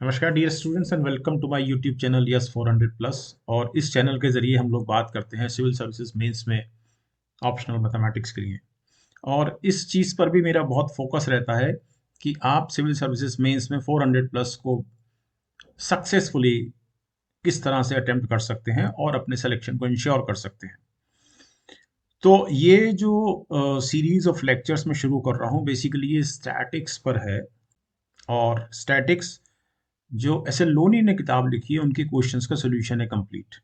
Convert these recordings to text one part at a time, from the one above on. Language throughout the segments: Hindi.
नमस्कार dear students and welcome to my YouTube channel yes 400 plus. और इस चैनल के जरिए हम लोग बात करते हैं सिविल सर्विसेज मेंस में ऑप्शनल मैथमेटिक्स के लिए। और इस चीज़ पर भी मेरा बहुत फोकस रहता है कि आप सिविल सर्विसेज मेंस में 400 प्लस को सक्सेसफुली किस तरह से अटेम्प्ट कर सकते हैं और अपने सिलेक्शन को इंश्योर कर सकते हैं। तो ये जो सीरीज ऑफ लेक्चर्स में शुरू कर रहा हूँ बेसिकली ये स्टैटिक्स पर है। और स्टैटिक्स जो एस एल लोनी ने किताब लिखी है उनके क्वेश्चंस का सोल्यूशन है कंप्लीट।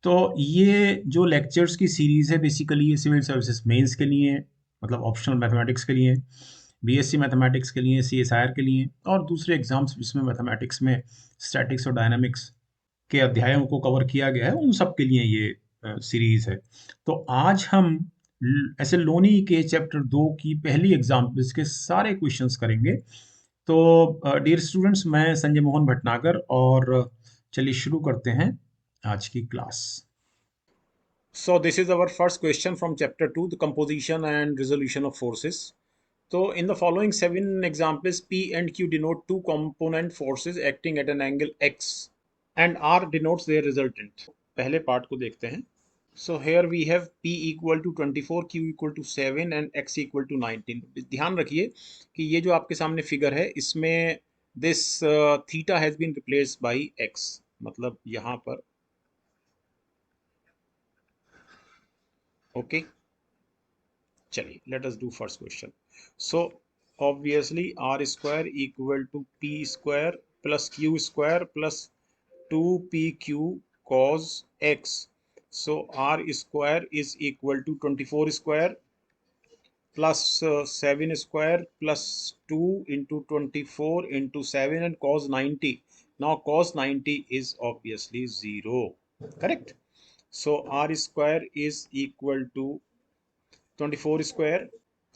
तो ये जो लेक्चर्स की सीरीज़ है बेसिकली ये सिविल सर्विसेज मेंस के लिए, मतलब ऑप्शनल मैथमेटिक्स के लिए, बीएससी मैथमेटिक्स के लिए, सीएसआईआर के लिए और दूसरे एग्जाम्स जिसमें मैथमेटिक्स में स्टैटिक्स और डायनामिक्स के अध्यायों को कवर किया गया है उन सब के लिए ये सीरीज़ है। तो आज हम ऐसे लोनी के चैप्टर 2 की पहली एग्जाम्पल्स के सारे क्वेश्चंस करेंगे। तो डियर स्टूडेंट्स, मैं संजय मोहन भटनागर और चलिए शुरू करते हैं आज की class. So this is our first question from chapter 2, the composition and resolution of forces. So in the following 7 examples, P and Q denote two component forces acting at an angle X and R denotes their resultant. पहले पार्ट को देखते हैं. So here we have P equal to 24, Q equal to 7 and X equal to 19. ध्यान रखिए कि ये जो आपके सामने फिगर है इसमें this theta has been replaced by X, मतलब यहाँ पर ओके। चलिए let us do first question. So obviously R square equal to P square plus Q square plus 2pq cos x. So r square is equal to 24 square plus 7 square plus 2 into 24 into 7 and cos 90. Now cos 90 is obviously 0. Correct? So r square is equal to 24 square.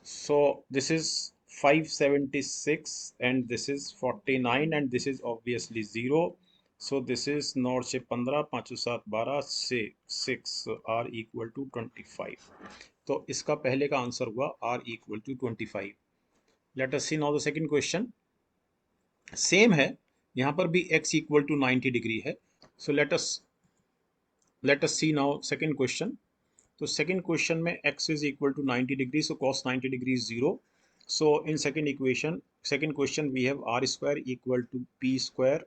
So this is 576 and this is 49 and this is obviously 0. So this is 9 से 15, 5 7 12 से 6 r equal to 25. तो इसका पहले का आंसर हुआ r equal to 25. Let us see now the second question. Same है, यहाँ पर भी x equal to 90 डिग्री है. So let us see now second question. तो सेकेंड क्वेश्चन में x is equal to 90 degree, so cos 90 degree is 0. So in second question we have r square equal to p square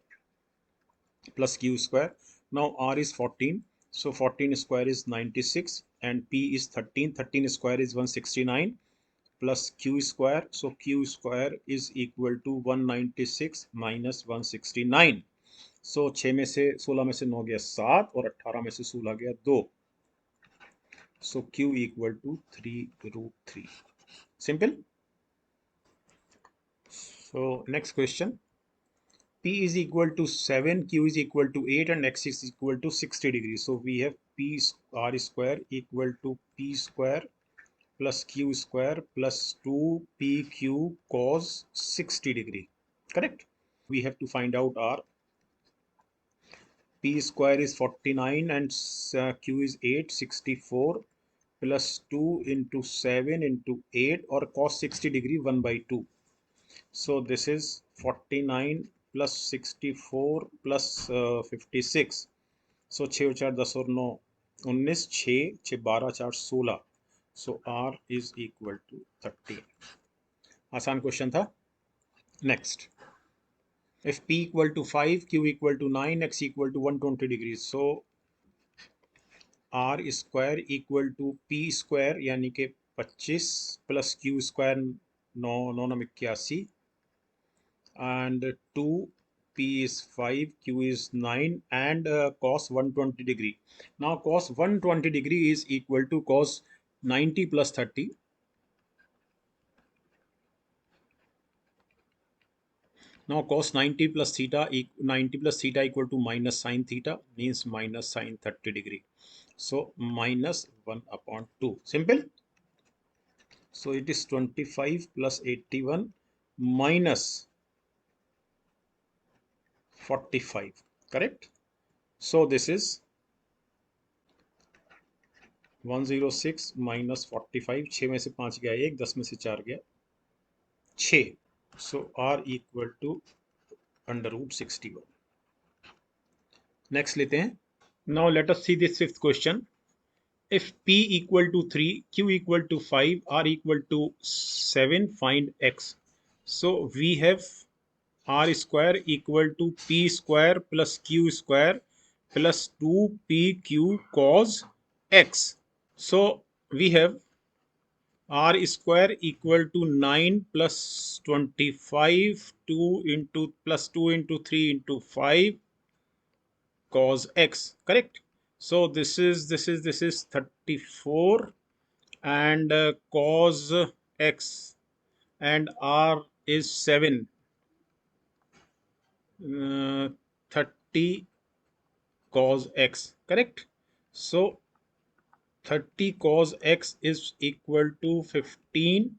plus q square. Now r is 14, so 14 square is 96 and p is 13. 13 square is 169 plus q square, so q square is equal to 196 minus 169. So 6 में से 16 में से 9 गया 7 और 18 में से 16 गया 2. So q equal to 3√3. Simple. So next question. P is equal to 7, Q is equal to 8 and X is equal to 60 degrees. So we have P R square equal to P square plus Q square plus 2PQ cos 60 degree. Correct? We have to find out R. P square is 49 and Q is 8, 64 plus 2 into 7 into 8 or cos 60 degree 1 by 2. So this is 49 plus 64 plus 56. So 6 4 10 और 9 19, 6 6 12 4 16. So R is equal to 13. आसान क्वेश्चन था. Next, if P equal to 5, Q equal to 9, X equal to 120 degrees. So R square equal to P square यानी कि 25 plus Q square 9 9 9 81 and 2 P is 5, Q is 9 and cos 120 degree. Now cos 120 degree is equal to cos 90 plus 30. Now cos 90 plus theta 90 plus theta equal to minus sin theta means minus sin 30 degree. So minus 1 upon 2. Simple. So it is 25 plus 81 minus 45. Correct? So this is 106 minus 45. 6 में से 5 गया 1, 10 में से 4 गया 6. So R equal to √61. Next लेते हैं. Now let us see this fifth question. If P equal to 3, Q equal to 5, R equal to 7, find X. So we have R square equal to P square plus Q square plus 2PQ cos X. So we have R square equal to 9 plus 25, 2 into plus 2 into 3 into 5 cos X, correct? So this is 34 and cos X, and R is 7, 30 cos X, correct? So 30 cos X is equal to 15.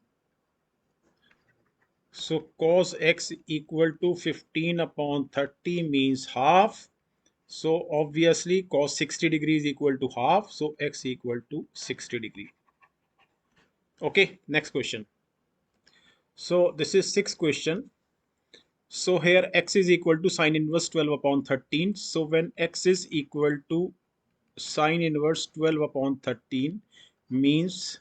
So cos X equal to 15 upon 30 means half. So obviously cos 60 degrees equal to half. So X equal to 60 degree. Okay, next question. So this is sixth question. So here X is equal to sine inverse 12 upon 13. So when X is equal to sine inverse 12 upon 13 means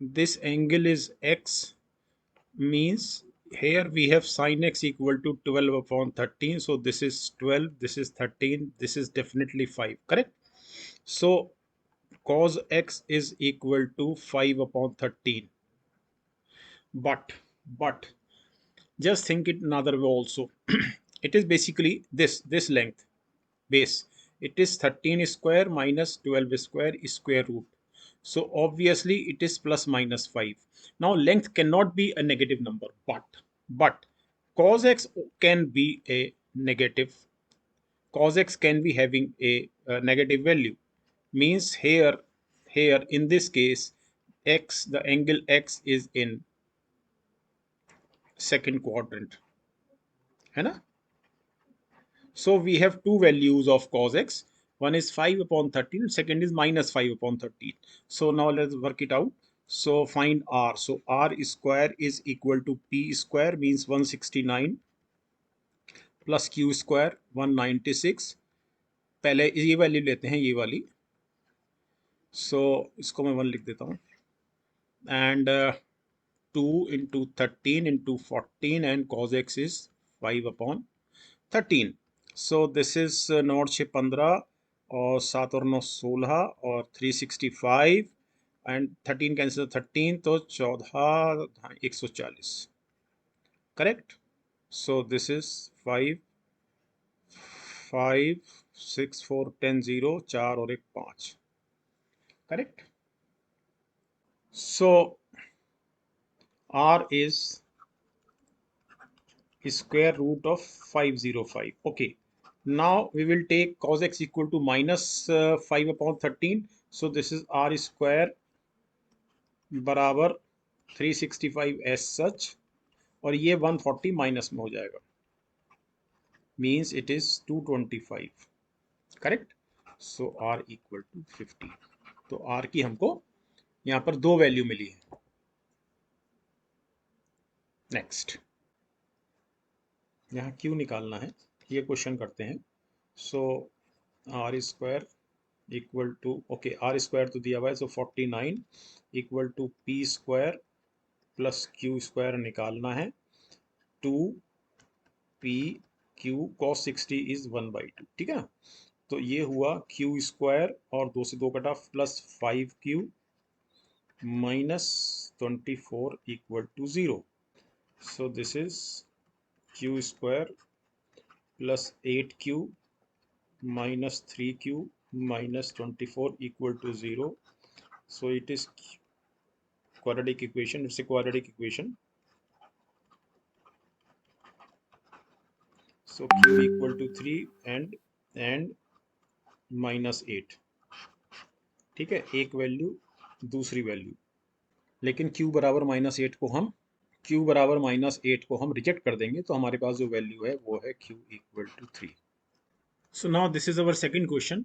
this angle is X, means here we have sine X equal to 12 upon 13. So this is 12, this is 13, this is definitely 5, correct? So cos X is equal to 5 upon 13. But just think it another way also. It is basically this length base. It is 13 square minus 12 square square root. So obviously it is plus minus 5. Now length cannot be a negative number, but cos x can be a negative. Cos x can be having a negative value. Means here in this case x, the angle x is in second quadrant, है ना? So we have two values of cos x. One is 5 upon 13, second is minus 5 upon 13. So now let's work it out. So find R. So R square is equal to P square, means 169 plus Q square 196. पहले ये वैल्यू लेते हैं, ये वाली. So इसको मैं 1 लिख देता हूँ. And 2 into 13 into 14, and cos x is 5 upon 13. So this is 9 6 15 और 7 और 9 16 और 365 and 13 कैंसिल 13 तो 14 140, correct? So this is 5 5 6 4 10 0 4 और 1 5, correct? So R is square root of 505. Okay, now we will take cos x equal to minus 5 upon 13. So this is R square बराबर 365 as such, और ये 140 माइनस में हो जाएगा, means it is 225, correct? So R equal to 50. तो R की हमको यहाँ पर दो वैल्यू मिली है. नेक्स्ट यहाँ Q निकालना है, ये क्वेश्चन करते हैं. So R square equal to, okay R square तो दिया हुआ है, so 49 equal to P square plus Q square निकालना है. 2PQ cos 60 इज 1/2, ठीक है ना? तो ये हुआ Q स्क्वायर और 2 से 2 कटा plus 5Q minus 24 equal to 0. So this is Q square plus 8Q minus 3Q minus 24 equal to 0. So it is quadratic equation. It's a quadratic equation. So Q equal to 3 and minus 8. ठीक है, एक वैल्यू दूसरी वैल्यू, लेकिन Q बराबर माइनस 8 को हम रिजेक्ट कर देंगे, तो हमारे पास जो वैल्यू है वो है Q equal to 3. So now this is our second question.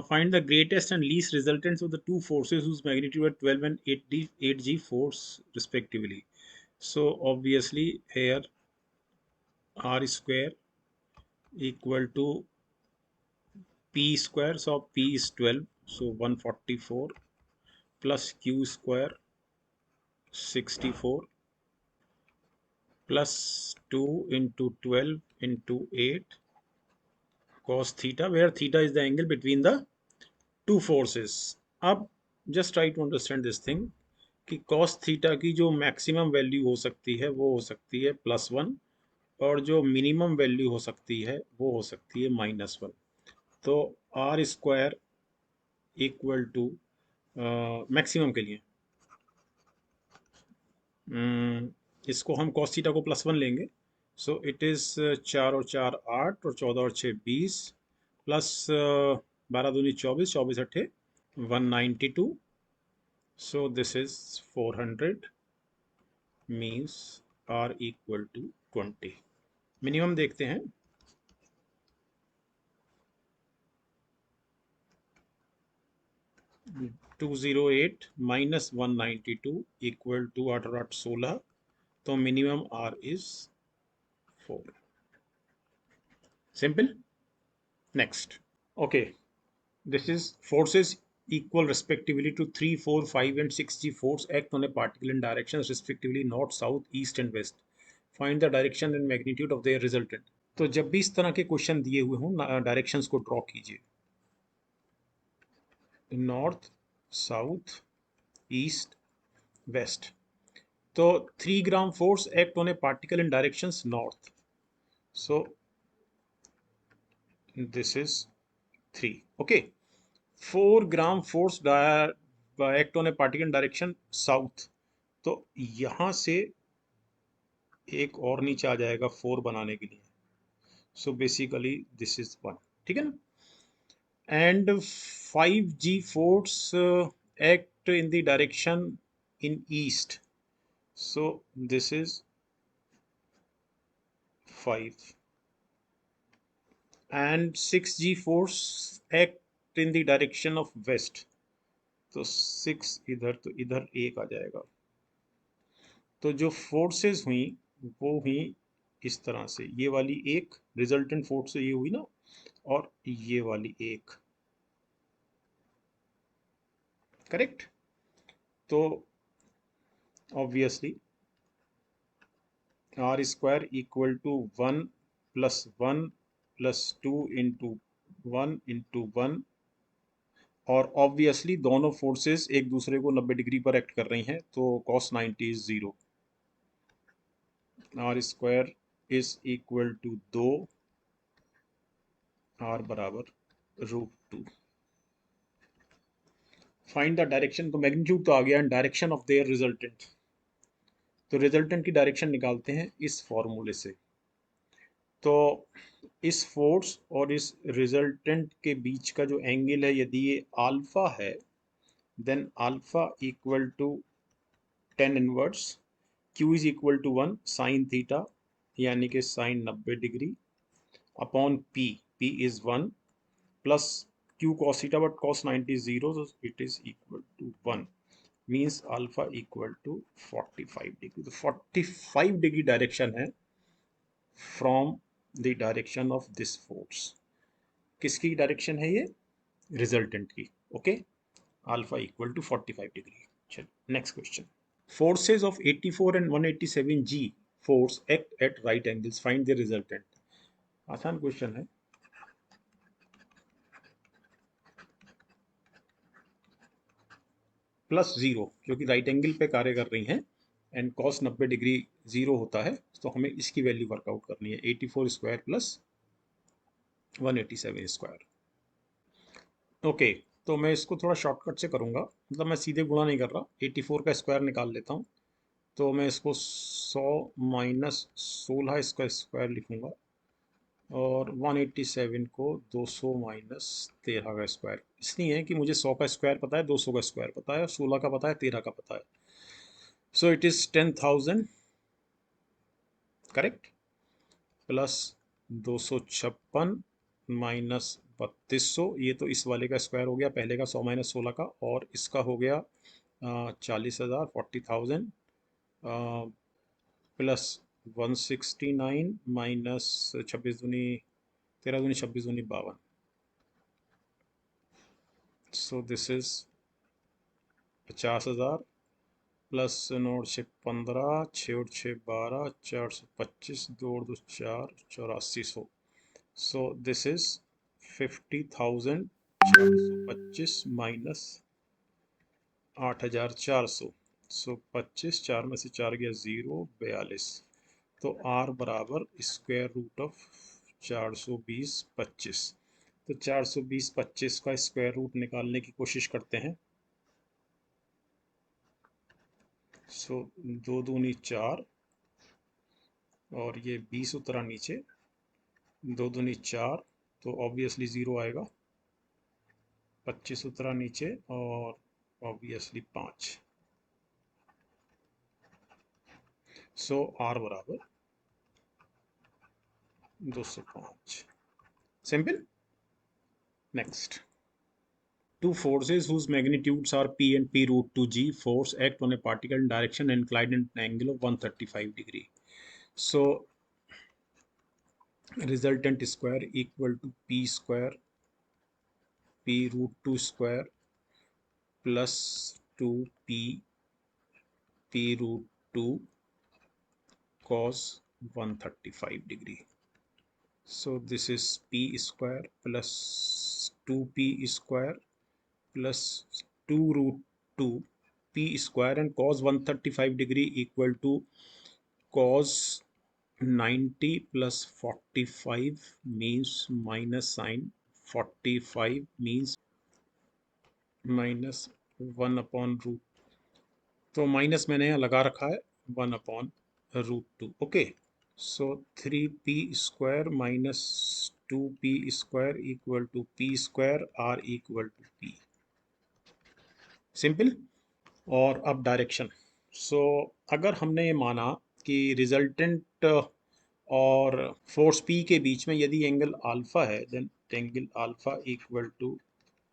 Find the greatest and least resultants of the two forces whose magnitude are 12 and 8G force respectively. So obviously here R square equal to P square, so P is 12, so 144 plus Q square 64 plus 2 into 12 into 8 cos theta, where theta is the angle between the two forces. अब just try to understand this thing कि cos theta की जो मैक्सिमम वैल्यू हो सकती है वो हो सकती है +1, और जो मिनिमम वैल्यू हो सकती है वो हो सकती है -1। तो R square equal to maximum के लिए इसको हम cos थीटा को +1 लेंगे। सो इट इज़ 4 और 4 8 और 14 और 6 20 प्लस 12 दूनी 24, 24 अट्ठे 192। So this is 400, means R equal to 20। Minimum देखते हैं। -208 -192 इक्वल टू 8 और 8 16, तो minimum R is 4। Simple. Next. Okay, this is forces equal respectively to 3, 4, 5 and 6 G force act on a particle in directions respectively north, south, east and west. Find the direction and magnitude of their resultant. तो जब भी इस तरह के क्वेश्चन दिए हुए हों, डायरेक्शंस को ड्रॉ कीजिए। North, south, east, west. तो 3 gram force act on a particle in directions north, so this is 3। Okay. 4 gram force act on a particle in direction south, तो यहां से एक और नीचे आ जाएगा 4 बनाने के लिए। सो बेसिकली दिस इज 1, ठीक है ना। And 5G force act in the direction in east, so this is 5। And 6G force act in the direction of west, तो 6 इधर, तो इधर 1 आ जाएगा। तो जो फोर्सेस हुई वो हुई इस तरह से, ये वाली एक रिजल्टेंट फोर्स ये हुई ना, और ये वाली एक, करेक्ट। तो obviously R square equal to 1 + 1 + 2 into 1 into 1, और ऑब्वियसली दोनों फोर्सेस एक दूसरे को 90 डिग्री पर एक्ट कर रही हैं, तो cos 90 is 0। R square is equal to 2, R बराबर √2। फाइंड द डायरेक्शन, तो मैग्नीट्यूड तो आ गया, डायरेक्शन ऑफ देयर रिजल्टेंट। तो रिजल्टेंट की डायरेक्शन निकालते हैं इस फॉर्मूले से। तो इस फोर्स और इस रिजल्टेंट के बीच का जो एंगल है, यदि ये अल्फा है, then alpha equal to tan inverse q is equal to 1 sine theta, यानी कि sine 90 degree upon p, p is 1 plus q cos theta, but cos 90 is 0, so it is equal to 1, means alpha equal to 45 degree. तो 45 डिग्री डायरेक्शन है from the direction of this force. किसकी डायरेक्शन है ये? रिजल्टेंट की। Okay, alpha equal to 45 degree. चलो next question. Forces of 84 and 187 G force act at right angles, find the resultant. आसान क्वेश्चन है। +0, क्योंकि राइट एंगल पे कार्य कर रही हैं, एंड cos 90 डिग्री 0 होता है, तो हमें इसकी वैल्यू वर्कआउट करनी है, 84 स्क्वायर प्लस 187 स्क्वायर। ओके, तो मैं इसको थोड़ा शॉर्टकट से करूँगा, मतलब मैं सीधे गुणा नहीं कर रहा, 84 का स्क्वायर निकाल लेता हूँ। तो मैं इसको 100 माइनस 16 इसका स्क्वायर लिखूँगा, और 187 को 200 माइनस 13 का स्क्वायर। इसलिए है कि मुझे 100 का स्क्वायर पता है, 200 का स्क्वायर पता है, 16 का पता है, 13 का पता है। So it is 10,000, correct, plus 256 minus 3200, ये तो इस वाले का स्क्वायर हो गया, पहले का 100 माइनस 16 का, और इसका हो गया 40,000, 40,000 प्लस 169 माइनस 26 दूनी 13 दूनी 26 दूनी 52. सो दिस इज 50,000 प्लस 9 6 15 6 और 6 12 425 2 और 2 4 8400. सो दिस इज 50,425 माइनस 8,400. सो 25 4 में से 4 गया 0 42. तो r बराबर स्क्वायर रूट ऑफ 420 25. तो 420 25 का स्क्वायर रूट निकालने की कोशिश करते हैं. सो 2 दूनी 4 और ये 20 उतरा नीचे, 2 दूनी 4 तो ऑब्वियसली 0 आएगा, 25 उतरा नीचे और ऑब्वियसली 5. सो r बराबर 205. Simple. Next. Two forces whose magnitudes are P and P root 2 G force act on a particle in direction and inclined at an angle of 135 degree. So resultant square equal to P square P root 2 square plus 2P P root 2 cos 135 degree. So this is P square plus 2P square plus 2 root 2 P square and cos 135 degree equal to cos 90 plus 45 means minus sine 45 means minus 1 upon root. तो माइनस मैंने यहाँ लगा रखा है 1 upon root 2. Okay. So 3p square minus 2p square equal to p square r equal to p. Simple. और अब डायरेक्शन. सो अगर हमने ये माना कि रिजल्टेंट और फोर्स P के बीच में यदि एंगल अल्फा है, then angle alpha equal to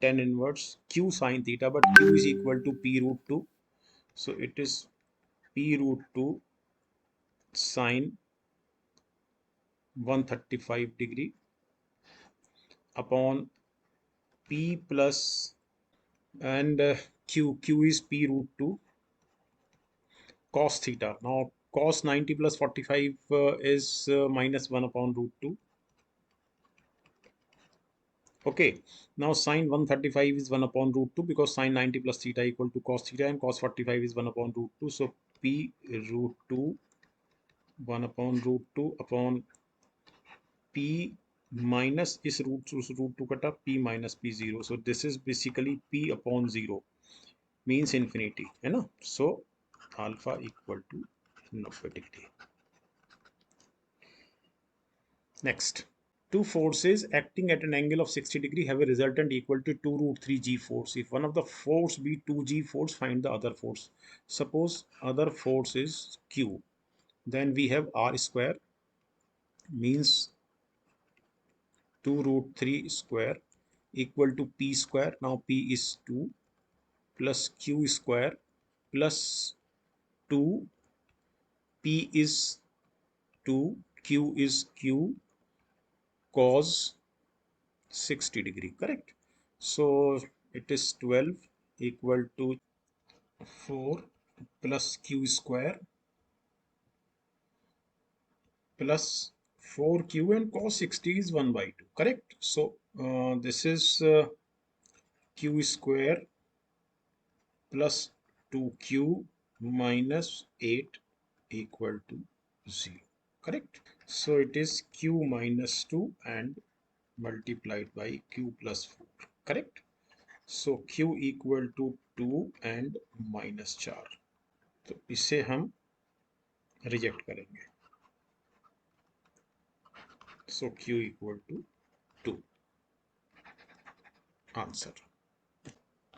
tan inverse Q sin theta, but Q is equal to P root 2. So it is P root 2 sin 135 degree upon P plus and Q is P root 2 cos theta. Now cos 90 plus 45 is minus 1 upon root 2. Okay. Now sin 135 is 1 upon root 2 because sin 90 plus theta equal to cos theta, and cos 45 is 1 upon root 2. So P root 2 1 upon root 2 upon P minus is root 2 kata P minus P 0. So this is basically P upon 0 means infinity, है ना. So alpha equal to 90 degree. Next, two forces acting at an angle of 60 degree have a resultant equal to 2 root 3 g force. If one of the force be 2g force, find the other force. Suppose other force is q, then we have r square means 2 root 3 square equal to p square. Now p is 2 plus q square plus 2, p is 2, q is q cos 60 degree, correct. So it is 12 equal to 4 plus q square plus 4q, and cos 60 is 1 by 2, correct. So this is q square plus 2q minus 8 equal to 0, correct. So it is q minus 2 and multiplied by q plus 4, correct. So q equal to 2 and minus 4. तो इसे हम रिजेक्ट करेंगे. So q equal to 2. Answer.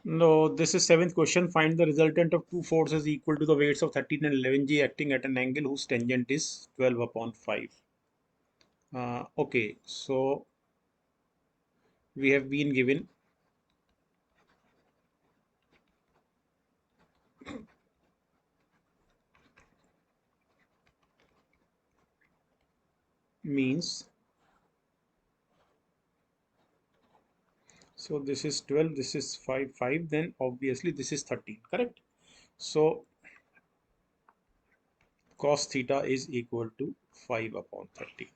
No, this is 7th question. Find the resultant of two forces equal to the weights of 13 and 11g acting at an angle whose tangent is 12 upon 5. Okay, so we have been given means, so this is 12, this is 5, then obviously this is 13, correct? So cos theta is equal to 5 upon 13.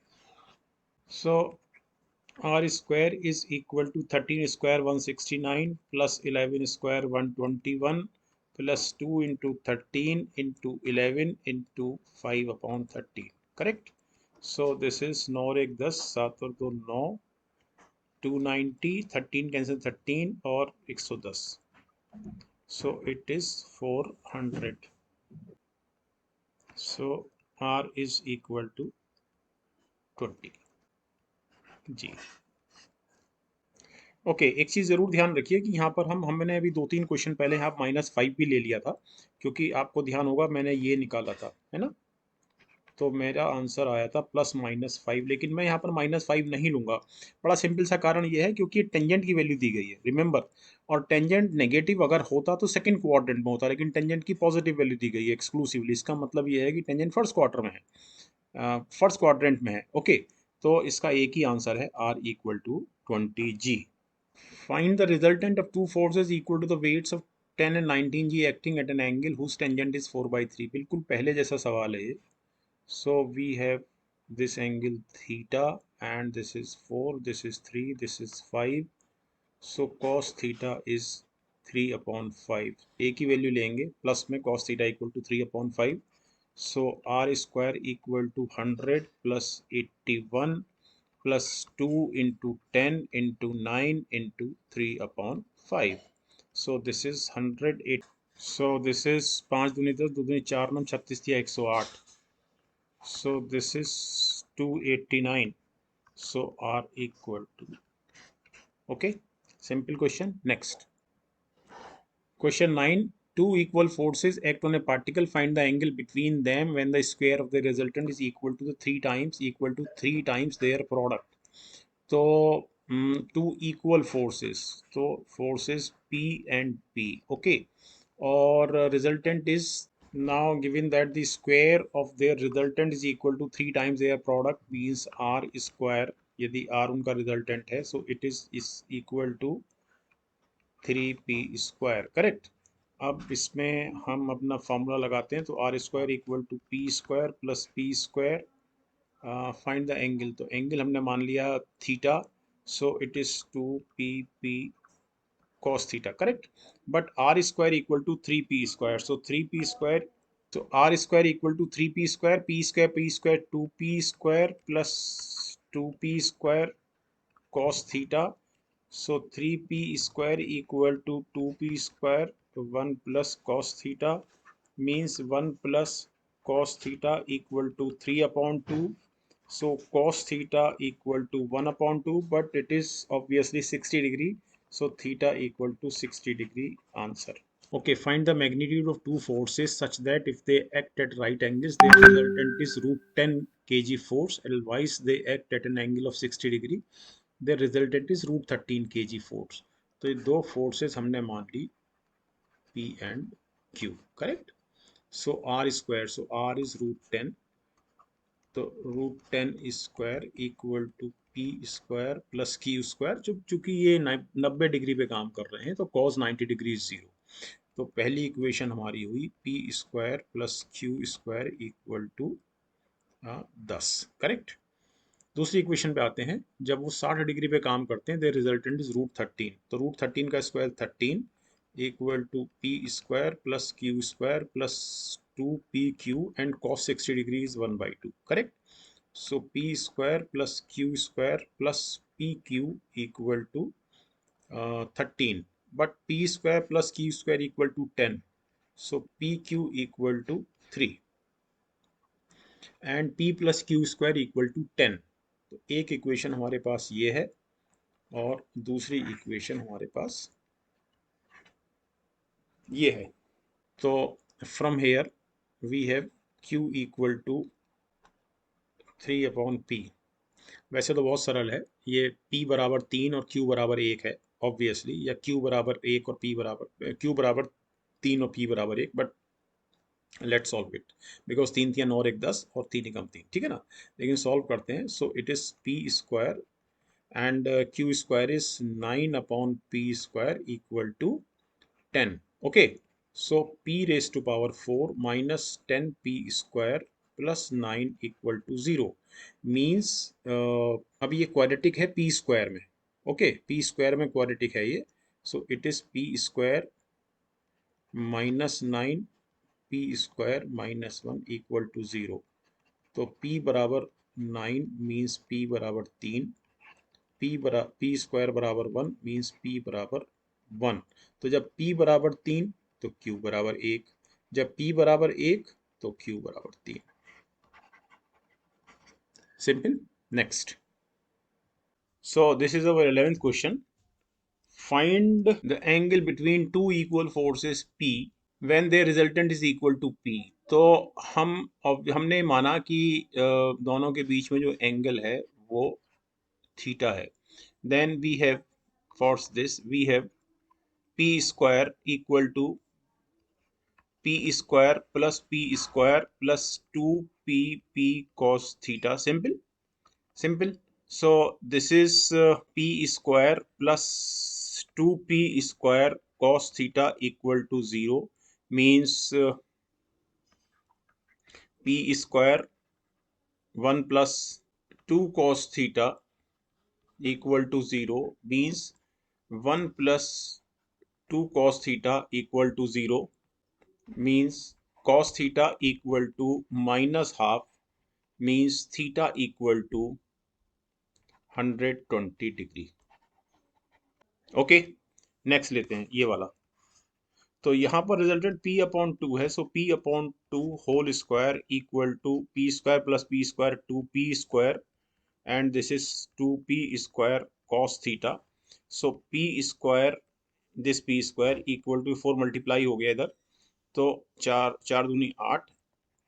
So r square is equal to 13 square 169 plus 11 square 121 plus 2 into 13 into 11 into 5 upon 13, correct? So this is 9 और 1 10 7 और 2 9 290 13 cancel 13 और 110, so it is 400. So r is equal to 20 G. Okay, एक चीज़ ज़रूर ध्यान रखिए कि यहाँ पर हमने अभी 2-3 क्वेश्चन पहले यहाँ -5 भी ले लिया था, क्योंकि आपको ध्यान होगा मैंने ये निकाला था, है ना? तो मेरा आंसर आया था +-5, लेकिन मैं यहाँ पर -5 नहीं लूँगा। बड़ा सिंपल सा कारण ये है क्योंकि टेंजेंट की वैल्यू दी गई है, रिमेंबर। और टेंजेंट नेगेटिव अगर होता तो सेकंड क्वाड्रेंट में होता, लेकिन टेंजेंट की पॉजिटिव वैल्यू दी गई है एक्सक्लूसिवली। इसका मतलब ये है कि टेंजेंट फर्स्ट क्वार्टर में है, फर्स्ट क्वाड्रेंट में है। ओके, तो इसका एक ही आंसर है, R equal to 20G। Find the resultant of two forces equal to the weights of 10 and 19G acting at an angle whose tangent is 4/3। बिल्कुल पहले जैसा सवाल है ये। So we have this angle theta and this is 4, this is 3, this is 5. So cos theta is 3 upon 5। एक ही वैल्यू लेंगे, प्लस में cos theta equal to 3 upon 5। So r square equal to 100 plus 81 plus 2 into 10 into 9 into 3 upon 5. So this is 108. So this is 5 दूनी 10 2 दूनी 4 9 36 या 108. So this is 289. So R equal to, okay, simple question. Next question 9. Two equal forces act on a particle. Find the angle between them when the square of the resultant is equal to the 3 times their product. तो टू इक्वल फोर्सेस, तो forces P and P, okay, और resultant is now given that the square of their resultant is equal to 3 times their product means R square. यदि R उनका रिजल्टेंट है, so it is equal to 3P square, correct? अब इसमें हम अपना फॉर्मूला लगाते हैं, तो R square equal to P square plus P square. Find the angle, तो एंगल हमने मान लिया theta, so it is 2PP cos theta, correct? But r square equal to 3p square, so 3p square, so r square equal to 3p square, p square 2p square plus 2p square cos theta, so 3p square equal to 2p square 1 plus cos theta, means 1 plus cos theta equal to 3 upon 2. So cos theta equal to 1 upon 2, but it is obviously 60 degree. So theta equal to 60 degree, answer. Okay, find the magnitude of two forces such that if they act at right angles, their resultant is √10 kg force, otherwise they act at an angle of 60 degree, their resultant is √13 kg force. तो ये दो forces हमने मान ली P and Q, correct? So R square, so R is √10, तो √10 square equal to P square plus Q square. चूंकि ये 90 डिग्री पे काम कर रहे हैं, तो cos 90 डिग्री इज 0। तो पहली इक्वेशन हमारी हुई P square plus Q square equal to 10, correct? दूसरी इक्वेशन पे आते हैं, जब वो 60 डिग्री पे काम करते हैं, देयर रिजल्टेंट इज √13, तो √13 का square 13 equal to P square plus Q square plus 2PQ and cos 60 degree is 1/2, correct? So P square plus Q square plus PQ equal to 13, but P square plus Q square equal to 10, so PQ equal to 3 and P plus Q square equal to 10। तो एक इक्वेशन हमारे पास ये है और दूसरी इक्वेशन हमारे पास ये है। तो from here we have Q equal to 3 upon P। वैसे तो बहुत सरल है, ये P बराबर 3 और Q बराबर 1 है ऑब्वियसली, या Q बराबर 1 और P बराबर Q बराबर 3 और P बराबर 1, but let solve it, because 3 3 और 1 10 और 3 एकम 3, ठीक है ना। लेकिन सॉल्व करते हैं। So it is P square and Q square is 9 upon P square equal to 10. Okay, so p raised to power 4 minus 10p square plus 9 equal to 0 means अब ये क्वाड्रेटिक है p स्क्वायर में। ओके, p स्क्वायर में क्वाड्रेटिक है ये। So it is p square minus 9 p square minus 1 equal to 0। तो p बराबर 9 मीन्स p बराबर 3, p स्क्वायर बराबर 1 मीन्स p बराबर 1। तो जब p बराबर 3 तो q बराबर 1, जब p बराबर 1 तो q बराबर 3। Simple. Next. So this is our 11th question. Find the angle between two equal forces p when their resultant is equal to p। तो हमने माना कि दोनों के बीच में जो एंगल है वो थीटा है। Then we have for this we have p square equal to p square plus p square plus 2pp cos theta. Simple, simple. So this is p square plus 2p square cos theta equal to 0 means p square 1 plus 2 cos theta equal to 0 means 1 plus 2 cos theta equal to 0 means cos theta equal to minus half means theta equal to 120 degree. Okay, next लेते हैं ये वाला। तो यहाँ पर रिजल्टेंट p अपॉन 2 है। So p upon 2 whole square equal to p square plus p square 2p square and this is 2p square cos theta. So p square this p square equal to 4 multiply हो गया इधर, तो 4 4 दूनी 8,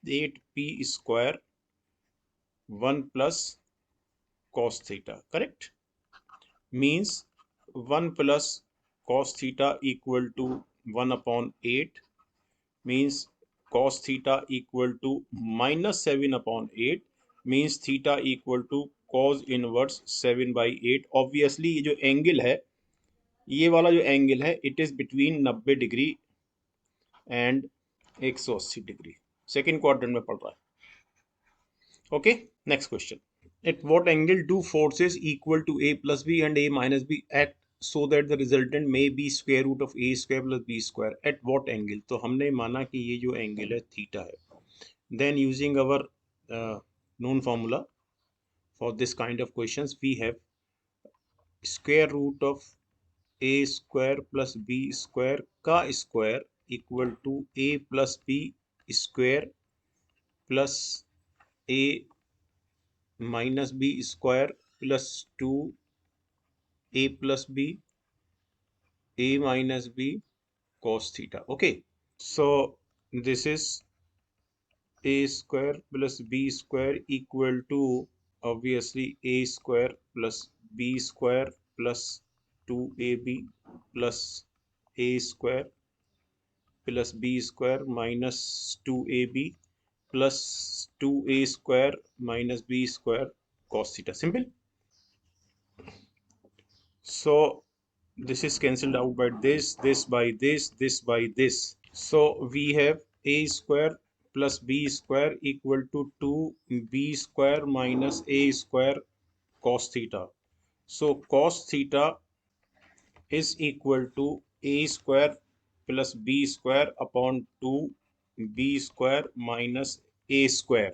8p square 1 plus cos theta, correct, means 1 plus cos theta equal to 1 upon 8 means cos theta equal to minus 7 upon 8 means theta equal to cos inverse 7 by 8। obviously ये जो एंगल है, ये वाला जो एंगल है it is between 90 degree and 180 degree. Second quadrant में पड़ रहा है। Okay, next question. At what angle do forces equal to a plus b and a minus b act so that the resultant may be square root of a square plus b square? At what angle? तो हमने माना कि ये जो एंगल है थीटा है। Then using our known formula for this kind of questions we have square root of a square plus b square का square equal to a plus b square plus a minus b square plus 2a plus b a minus b cos theta. Okay, so this is a square plus b square equal to obviously a square plus b square plus 2ab plus a square plus b square minus 2ab plus 2a square minus b square cos theta. Simple. So this is cancelled out by this by this by this. So we have a square plus b square equal to 2b square minus a square cos theta. So cos theta is equal to a square plus b square upon 2b square minus a square.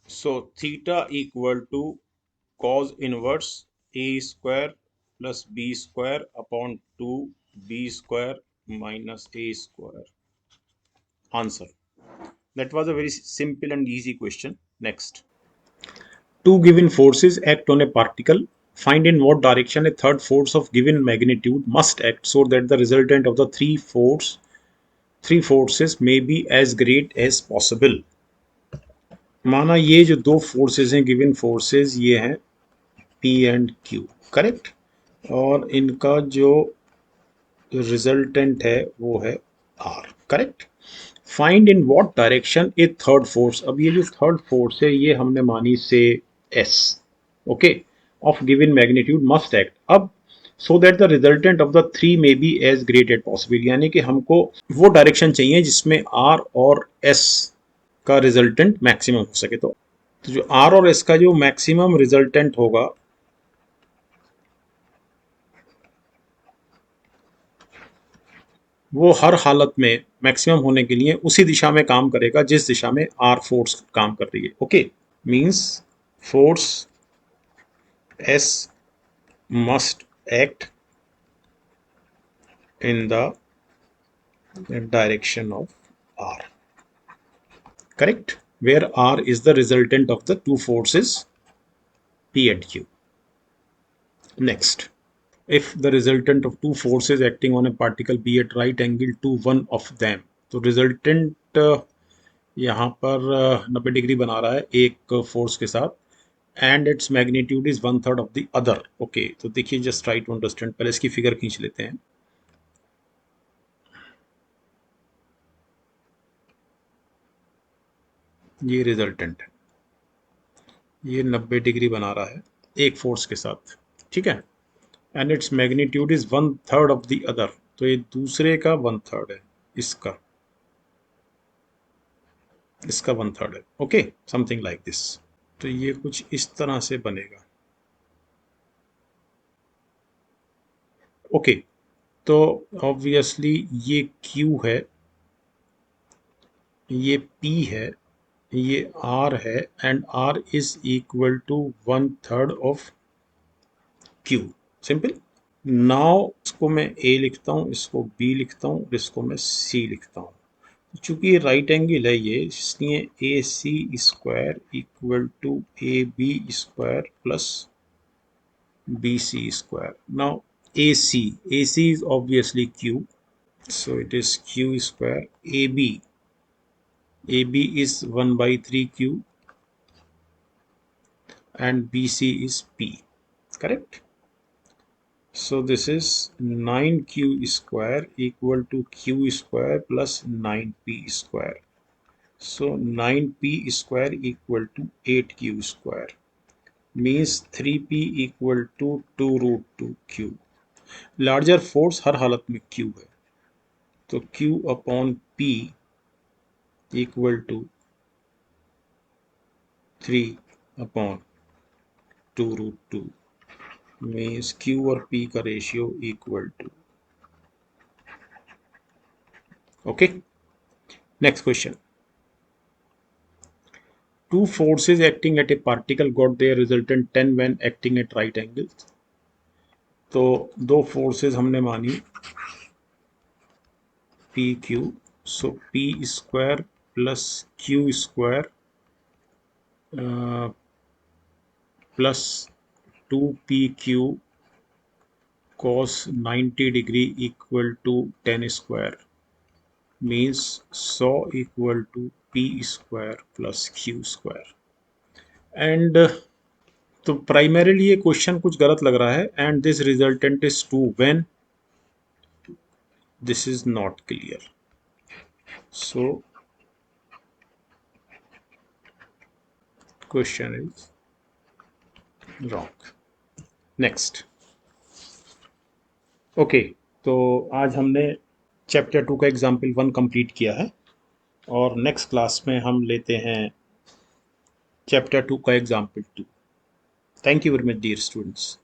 So theta equal to cos inverse a square plus b square upon 2b square minus a square. Answer. That was a very simple and easy question. Next. Two given forces act on a particle. Find in what direction a third force of given magnitude must act so that the resultant of the three forces may be as great as possible. माना ये जो दो फोर्सेस हैं, गिवन फोर्सेस ये हैं P एंड Q, करेक्ट, और इनका जो रिजल्टेंट है वो है R, correct. Find in what direction A third force, अब ये जो थर्ड फोर्स है ये हमने मानी से एस, okay, of given magnitude must act, अब so that the resultant of the three may be as great as possible, यानी कि हमको वो डायरेक्शन चाहिए जिसमें आर और एस का रिजल्टेंट मैक्सिमम हो सके। तो जो आर और एस का जो मैक्सिमम रिजल्टेंट होगा वो हर हालत में मैक्सिमम होने के लिए उसी दिशा में काम करेगा जिस दिशा में आर फोर्स काम कर रही है, okay, means force S must act in the direction of R, correct, where R is the resultant of the two forces P and Q. Next, if the resultant of two forces acting on a particle be at right angle to one of them, तो resultant यहाँ पर 90 डिग्री बना रहा है एक फोर्स के साथ, and its magnitude is one third of the other, okay, तो देखिए जस्ट ट्राई टू अंडरस्टैंड, पहले इसकी फिगर खींच लेते हैं। ये रिजल्टेंट है, ये 90 डिग्री बना रहा है एक फोर्स के साथ, ठीक है, and its magnitude is one third of the other, तो ये दूसरे का वन थर्ड है, इसका इसका वन थर्ड है, ओके, समथिंग लाइक दिस, तो ये कुछ इस तरह से बनेगा, ओके, तो ऑब्वियसली ये Q है, ये P है, ये R है, and R is equal to one third of Q, simple. Now इसको मैं A लिखता हूँ, इसको B लिखता हूँ, और इसको मैं C लिखता हूँ। चूंकि राइट एंगल है ये, इसलिए A C square equal to A B square plus B C square. Now A C is obviously Q, so it is Q square, AB is 1 by 3Q, and BC is P, correct, so this is 9Q square equal to Q square plus 9P square, so 9P square equal to 8Q square, means 3P equal to 2 root 2Q, larger force हर हालत में Q है, तो Q upon P equal to 3 upon 2 root 2, means Q और P का ratio equal to, okay. Next question, two forces acting at a particle got their resultant 10 when acting at right angles, तो दो फोर्सेस हमने मानी P Q, so P square plus Q square plus 2PQ cos 90 degree equal to 10 square, means 100 equal to P square plus Q square, and तो प्राइमरीली ये क्वेश्चन कुछ गलत लग रहा है, and this resultant is 2 when this is not clear, so question is wrong. Next, okay, तो आज हमने चैप्टर 2 का एग्जाम्पल 1 कंप्लीट किया है, और नेक्स्ट क्लास में हम लेते हैं चैप्टर 2 का example 2। Thank you very much dear students.